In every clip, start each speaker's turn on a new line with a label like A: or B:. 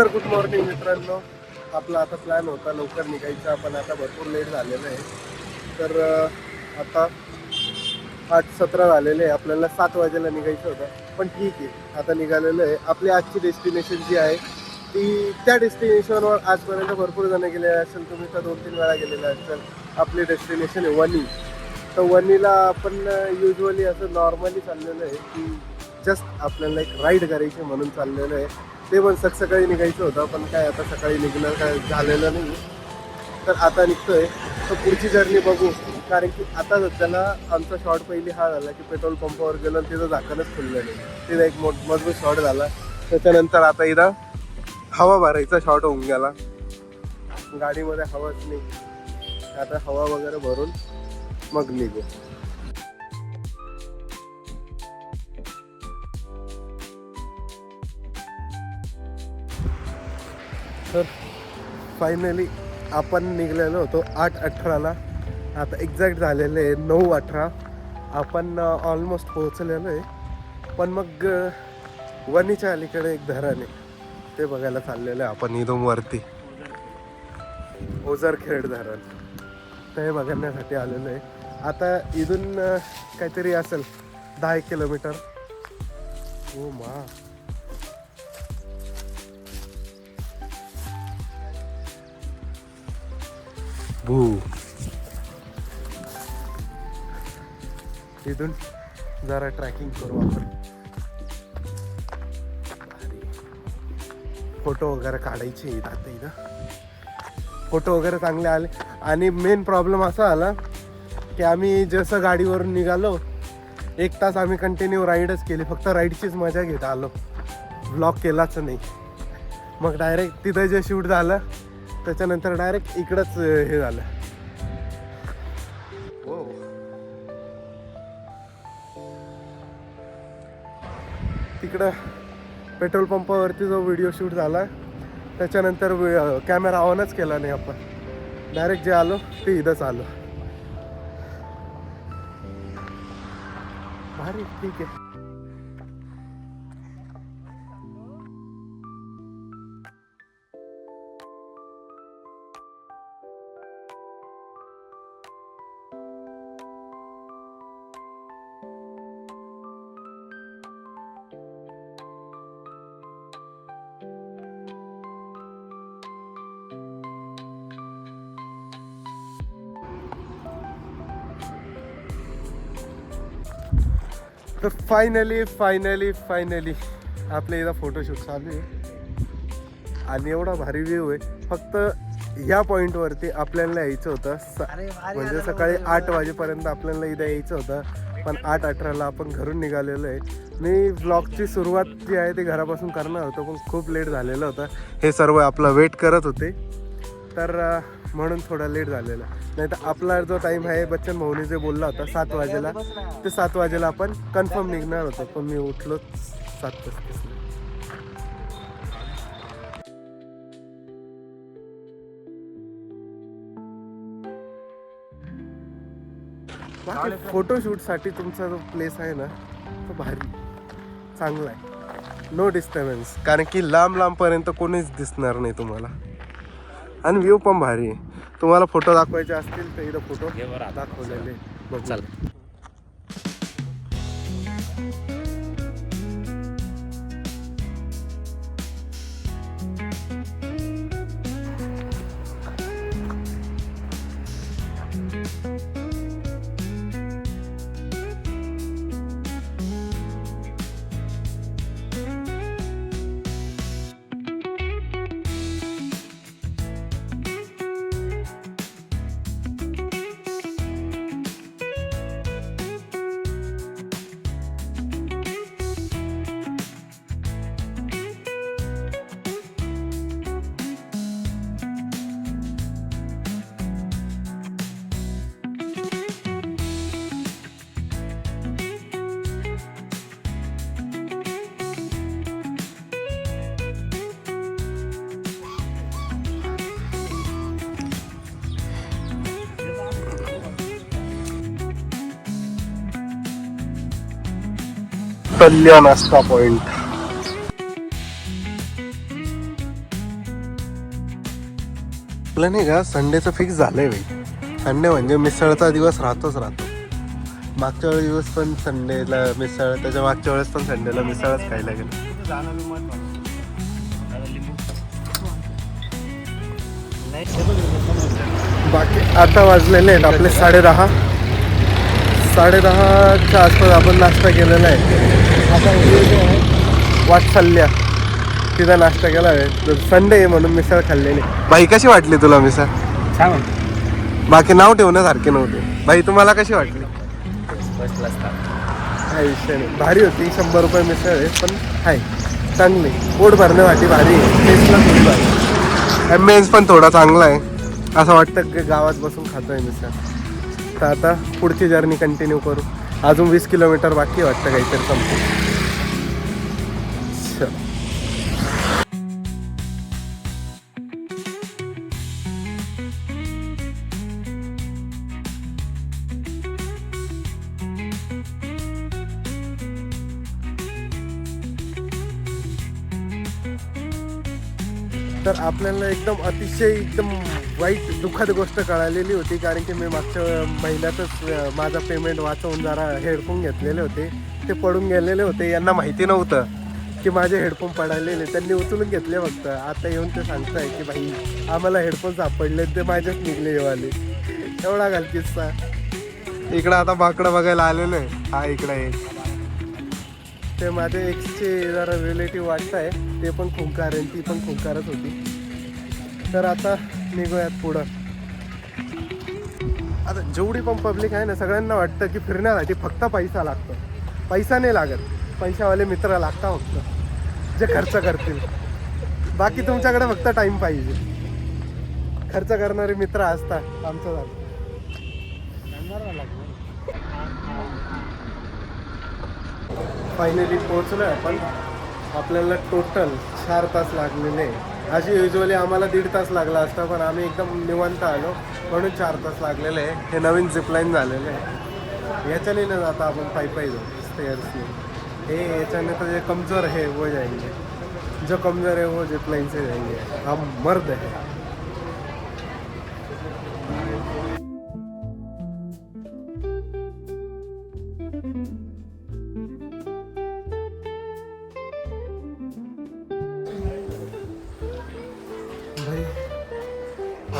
A: तर good morning मित्रांनो. आपला आता प्लॅन होता लवकर निघायचा, पण आता भरपूर लेट झालेलं आहे. तर आता 8:17 झालेले आहे. आपल्याला 7 वाजेला निघायचं होतं, पण ठीक आहे, आता निघालेलं आहे. आपली आजची डेस्टिनेशन जी आहे ती त्या डेस्टिनेशनवर आजपर्यंत भरपूर जण गेले असेल, तुम्ही तर 2-3 वेळा गेलेले असेल. आपली डेस्टिनेशन आहे वणी. तर वणीला आपण युजली असं नॉर्मली चाललेलं आहे की जस्ट आपल्याला एक राईड करायची म्हणून चाललेलं आहे. ते पण सकाळी निघायचं होतं, पण काय आता सकाळी निघणं काय झालेलं नाही. तर आता निघतोय. तर पुढची जर्नी बघू, कारण की आता सध्याला आमचा शॉट पहिली हा झाला की पेट्रोल पंपावर गेलो आणि तिथं झाकणच खुललं नाही. तिथं एक मजबूत शॉट झाला. त्याच्यानंतर आता इथं हवा भरायचा शॉट होऊन गेला. गाडीमध्ये हवाच नाही. आता हवा वगैरे भरून मग निघू. तर फायनली आपण निघलेलो होतो 8:18ला. आता एक्झॅक्ट झालेलं आहे 9:18. आपण ऑलमोस्ट पोहोचलेलो आहे. पण मग वणीच्या अलीकडे एक धरण आहे, ते बघायला चाललेलं आहे आपण इथून वरती. ओझरखेड धरण, तर हे बघण्यासाठी आलेलं आहे. आता इथून काहीतरी असेल 10 किलोमीटर. ओ मा, भू. इथून जरा ट्रॅकिंग करू आपण. फोटो वगैरे काढायचे इथं. फोटो वगैरे चांगले आले. आणि मेन प्रॉब्लेम असा आला की आम्ही जसं गाडीवरून निघालो 1 तास आम्ही कंटिन्यू राईडच केली. फक्त राईडचीच मजा घेत आलो, व्लॉग केलाच नाही. मग डायरेक्ट तिथं जे शूट झालं त्याच्यानंतर डायरेक्ट इकडंच हे झालं. तिकडं पेट्रोल पंपावरती जो व्हिडिओ शूट झाला त्याच्यानंतर कॅमेरा ऑनच केला नाही आपण. डायरेक्ट जे आलो ते इथंच आलो. भारी, ठीक आहे. तर फायनली आपल्या इथं फोटोशूट चालू आहे आणि एवढा भारी व्ह्यू आहे. फक्त ह्या पॉईंटवरती आपल्याला यायचं होतं म्हणजे सकाळी 8 वाजेपर्यंत आपल्याला इथं यायचं होतं, पण 8:18ला आपण घरून निघालेलो आहे. मी ब्लॉगची सुरुवात जी आहे ती घरापासून करणार होतो, पण खूप लेट झालेलं होतं. हे सर्व आपला वेट करत होते, तर म्हणून थोडा लेट झालेला. नाही तर आपला जो टाईम आहे बच्चन भाऊनी जे बोलला होता 7 वाजेला, ते 7 वाजेला आपण कन्फर्म निघणार होतो. पण मी उठलोच 7:35. बाकी फोटोशूटसाठी तुमचा जो प्लेस आहे ना तो भारी चांगला आहे. नो डिस्टर्बन्स, कारण की लांबपर्यंत कोणीच दिसणार नाही तुम्हाला. आणि व्ह्यू पण भारी आहे. तुम्हाला फोटो दाखवायचे असतील तर इथं फोटो दाखवलेले बघ. चल, तल्य नाश्ता पॉइंट. आपलं नाही का संडेचं फिक्स झालंय भाई. संडे म्हणजे मिसळचा दिवस राहतोच राहतो. मागच्या वेळेस दिवस पण संडेला मिसळ, त्याच्या मागच्या वेळेस पण संडेला मिसळच खायला गेलो. बाकी आता वाजलेले आहेत आपले 10:30. 10:30च्या आसपास आपण नाश्ता केलेला आहे. आता वाटसल्ल्या तिथं नाश्ता केला आहे. संडे आहे म्हणून मिसळ खाल्लेली. बाई कशी वाटली तुला मिसळ?
B: छान.
A: बाकी नाव ठेवण्यासारखे नव्हते. बाई तुम्हाला कशी वाटली?
B: First class.
A: काही विषय नाही, भारी होती. 100 रुपये मिसळ आहे पण आहे चांगली, पोट भरण्यासाठी भारी आहे. टेस्टला थोडी भारी. ॲम्बियन्स पण थोडा चांगला आहे. असं वाटतं की गावात बसून खातोय मिसळ. तर आता पुढची जर्नी कंटिन्यू करू. अजून 20 किलोमीटर बाकी वाटतं काहीतरी संपू. तर आपल्याला अतिशय वाईट दुःखद गोष्ट कळालेली होती. कारण की मी मागच्या महिन्यातच माझा पेमेंट वाचवून जरा हेडफोन घेतलेले होते. ते पडून गेलेले होते. यांना माहिती नव्हतं की माझे हेडफोन पडालेले. त्यांनी उचलून घेतले फक्त. आता येऊन ते सांगताय की भाई आम्हाला हेडफोन सापडले, ते माझेच निघले वाले. एवढा घाल किस्सा. इकडं आता बाकडं बघायला आलेलं आहे. हा इकडं आहे. ते माझे एक्सचे जरा रिलेटिव्ह वाटत आहे. ते पण खुंकार आहे, ती पण खुंकारच होती. तर आता निघूयात पुढं. आता जेवढी पण पब्लिक आहे ना, सगळ्यांना वाटतं की फिरण्यासाठी फक्त पैसा लागतो. पैसा नाही लागत, पैशावाले मित्र लागतात फक्त, जे खर्च करतील. बाकी तुमच्याकडे फक्त टाईम पाहिजे. खर्च करणारे मित्र असतात. आमचं झालं. फायनली पोहोचलो आपण. आपल्याला टोटल 4 तास लागलेले. अशी युजली आम्हाला 1.5 तास लागला असता, पण आम्ही एकदम निवांत आलो म्हणून 4 तास लागलेले आहे. हे नवीन झिपलाईन झालेलं आहे. याच्याने न जाता आपण पायी जाऊ स्टेअर्सने. हे याच्याने तर जे कमजोर है वो जाएंगे, जो कमजोर है वो झिपलाईन से जाएंगे. हम मर्द है.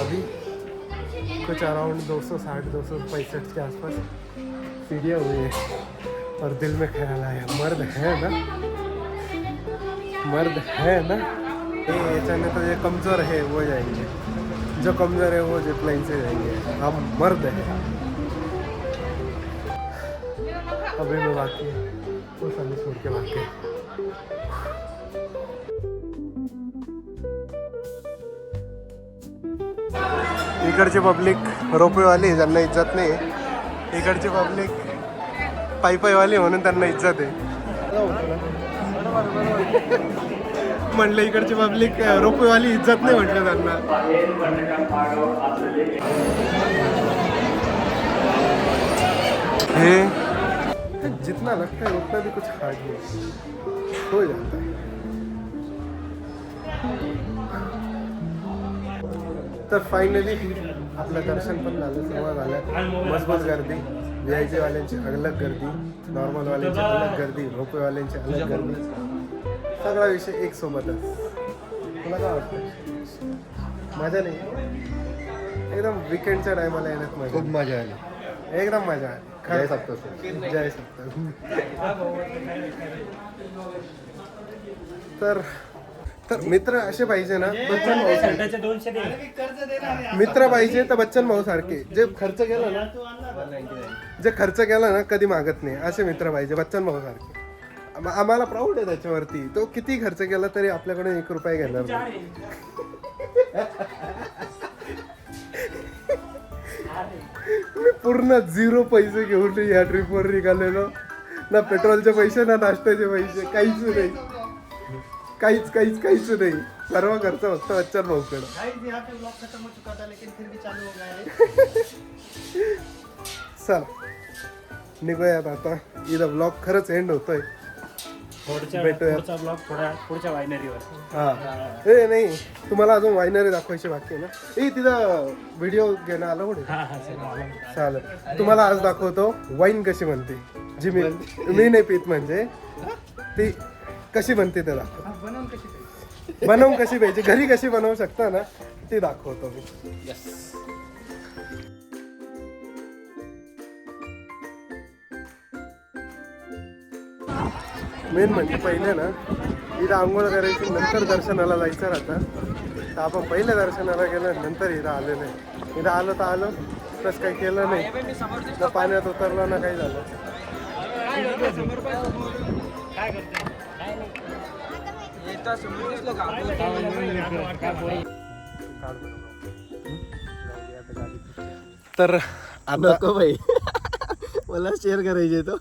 A: अभी कुछ अराउंड 260-265 के आसपास सीढ़ियाँ हुई है. और दिल में ख्याल आया, मर्द है ना, मर्द है ना. ये याच्याने तो ये कमज़ोर है वो जाएंगे, जो कमज़ोर है वो जिपलाइन से जाएंगे. हम मर्द है. अभी मैं बाकी वो सर्विस छोड़ के बाकी. इकडची पब्लिक रोपेवाली, ज्यांना इज्जत नाही. इकडची पब्लिक पायीवाली म्हणून त्यांना इज्जत आहे. म्हणलं इकडची पब्लिक रोपेवाली, इज्जत नाही म्हटलं त्यांना. हे जितना लगता है उतना भी कुछ हार्ड नहीं हो जाता है. तर फायनली आपलं दर्शन पण झालं, सर्व झालं. मजबूत गर्दी. VIP वाल्यांची अलग गर्दी, नॉर्मलवाल्यांची अलग गर्दी, रोपेवाल्यांची अलग गर्दी. सगळा विषय एक सोबतच. तुला काय वाटतं? मजा नाही? एकदम विकेंडच्या टायमाला येण्यात मजा. खूप मजा आली. एकदम मजा आली. जय सप्तशृंगी. जय सप्तशृंगी. तर मित्र असे पाहिजे ना, बच्चन भाऊ सारखे. मित्र पाहिजे तर बच्चन भाऊ सारखे, जे खर्च केला ना कधी मागत नाही, असे मित्र पाहिजे. बच्चन भाऊ सारखे. आम्हाला प्राऊड आहे त्याच्यावरती. तो किती खर्च केला तरी आपल्याकडे 1 रुपया घेणार नाही. मी पूर्ण 0 पैसे घेऊन या ट्रिपवर निघालेलो. ना पेट्रोलचे पैसे, ना नाश्त्याचे पैसे, काहीच नाही. काहीच नाही. सर्व खर्च फक्त बच्चन भाऊकडे. चल निघूयात आता. इथं ब्लॉग खरंच एंड होतोय. भेटूया.
B: पुढचा ब्लॉग पुढच्या वायनरीवर.
A: हा ए नाही तुम्हाला अजून वायनरी दाखवायची बाकी आहे ना. तिथं व्हिडिओ घेणं आलं पुढे चालेल. तुम्हाला आज दाखवतो वाईन कशी बनते, जी मी नाही पित, म्हणजे ती कशी बनते ते दाखवतो. बनवून कशी पाहिजे, घरी कशी बनवू शकता ना ती दाखवतो मी. मेन म्हणजे पहिले ना इथं आंघोळ करायची, नंतर दर्शनाला जायचं राहतं. तर आपण पहिले दर्शनाला गेलं, नंतर इथं आलेलं आहे. इथं आलो तर आलो, प्लस काही केलं नाही ना, पाण्यात उतरलं ना काही झालं. तर आता
C: भाई मला शेअर करायचे तो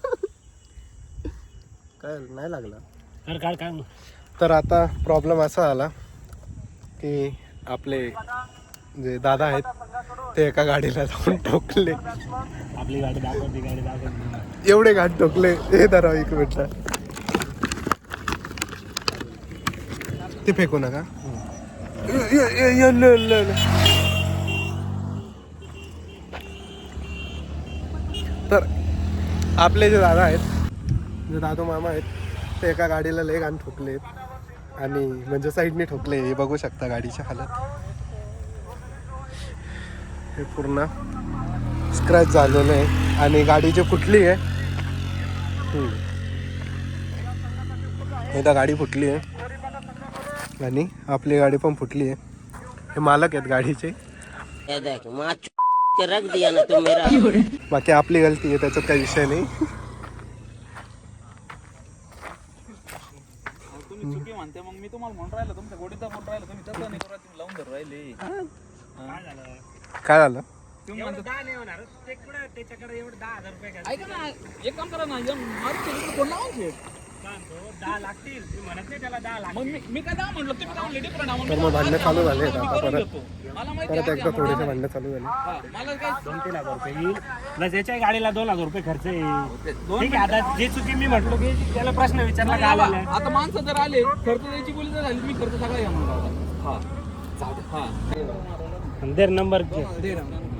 C: काय नाही लागला.
A: तर आता प्रॉब्लेम असा आला की आपले जे दादा आहेत ते एका गाडीला जाऊन ठोकले.
B: आपली गाडी दाखवते.
A: एवढे घाट ठोकले. हे धराव एक मिनिट, ते फेकू नका. तर आपले जे दादा आहेत, जे दादू मामा आहेत, ते एका गाडीला लय घाण ठोकलेत. आणि म्हणजे साईडने ठोकले. हे बघू शकता गाडीची हालत. हे पूर्ण स्क्रॅच झालेलं आहे आणि गाडी जी फुटली आहे, एकदा गाडी फुटली आहे आणि आपली गाडी पण फुटली आहे. हे मालक आहेत गाडीचे.
C: रख दिया ना तू मेरा.
A: बाकी आपली गलती आहे, त्याच्यात काही विषय नाही.
D: तुम्ही चुकी म्हणते, मग मी तुम्हाला म्हणून राहिलो, तुमच्या गोडीचा म्हणून राहिलो, तुम्ही तसं नाही करा, तुम्ही लावून धरू राहिले.
A: काय झालं?
D: तुम्ही म्हणता ऐका ना, एक काम करा ना, मारुती कोण लावायचे? मग मी काय दहा म्हणलं, तुम्ही काय म्हणले डिफरंट.
A: तर मग भांडणं चालू झाले आता परत.
D: मला माहिती
A: परत एकदा थोडेसे भांडणं चालू झाले.
D: मला काय
B: 2-3 हजार रुपये येईल, प्लस याच्या गाडीला 2 लाख रुपये खर्च येईल. ठीक आहे, आता जे चुकी मी म्हटलो की त्याला प्रश्न विचारला का आलेला आहे.
D: आता माणसं जर आले, खर्च द्यायची बोली जर झाली, मी खर्च सगळा घ्या म्हणून.
B: देर नंबर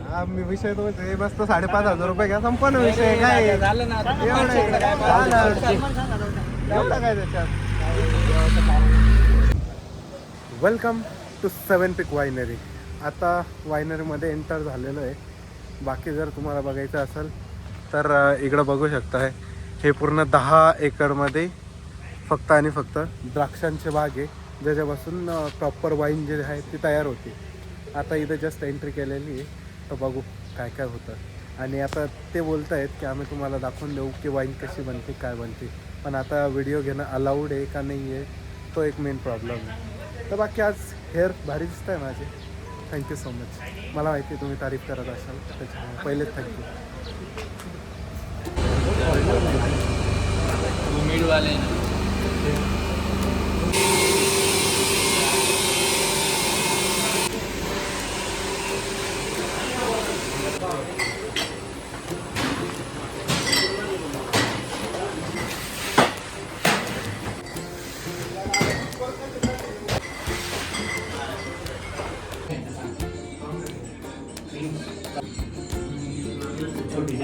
A: हा मी विषय तो हे मस्त 5,500 रुपये घ्या, संपन्न विषय. काय
D: झालं ना आता.
A: एवढं काय त्याच्यात. Welcome to 7 peak winery. आता वायनरीमध्ये एंटर झालेलो आहे. बाकी जर तुम्हाला बघायचं असेल तर इकडं बघू शकताय, हे पूर्ण 10 एकरमध्ये फक्त आणि फक्त द्राक्षांचे बाग आहे, ज्याच्यापासून प्रॉपर वाईन जे आहे ती तयार होते. आता इथं जस्ट एंट्री केलेली आहे, तर बघू काय काय होतं. आणि आता ते बोलत आहेत की आम्ही तुम्हाला दाखवून देऊ की वाईन कशी बनते, काय बनते. पण आता व्हिडिओ घेणं अलाउड आहे का नाही आहे, तो एक मेन प्रॉब्लेम आहे. तर बाकी आज हेअर भारी दिसत आहे माझे. Thank you so much. मला माहिती आहे तुम्ही तारीफ करत असाल, त्याच्यामुळे पहिलेच थँक्यू.
D: उमेदवार
B: छोटी